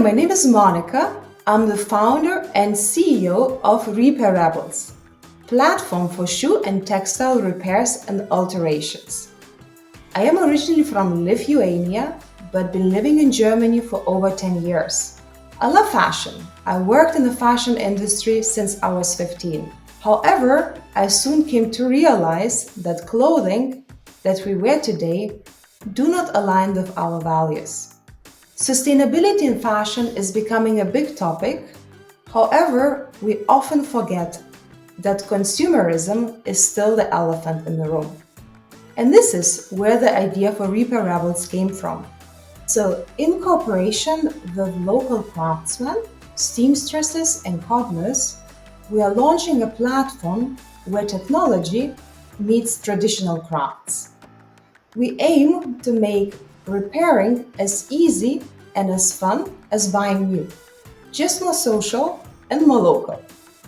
my name is Monica. I'm the founder and CEO of Repairables, platform for shoe and textile repairs and alterations. I am originally from Lithuania, but been living in Germany for over 10 years. I love fashion. I worked in the fashion industry since I was 15. However, I soon came to realize that clothing that we wear today do not align with our values. Sustainability in fashion is becoming a big topic. However, we often forget that consumerism is still the elephant in the room. And this is where the idea for Repairables came from. So, in cooperation with local craftsmen, seamstresses and cobblers, we are launching a platform where technology meets traditional crafts. We aim to make repairing as easy and as fun as buying new, just more social and more local.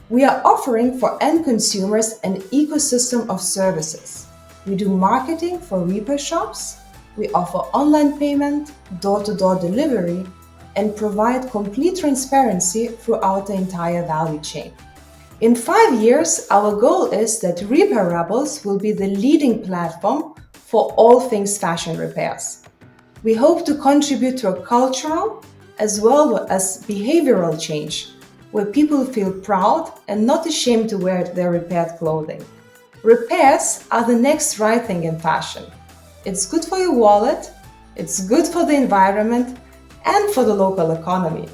We are offering for end consumers an ecosystem of services. We do marketing for repair shops, we offer online payment, door-to-door delivery, and provide complete transparency throughout the entire value chain. In 5 years, our goal is that Repairables will be the leading platform for all things fashion repairs. We hope to contribute to a cultural as well as behavioral change, where people feel proud and not ashamed to wear their repaired clothing. Repairs are the next right thing in fashion. It's good for your wallet, it's good for the environment, and for the local economy.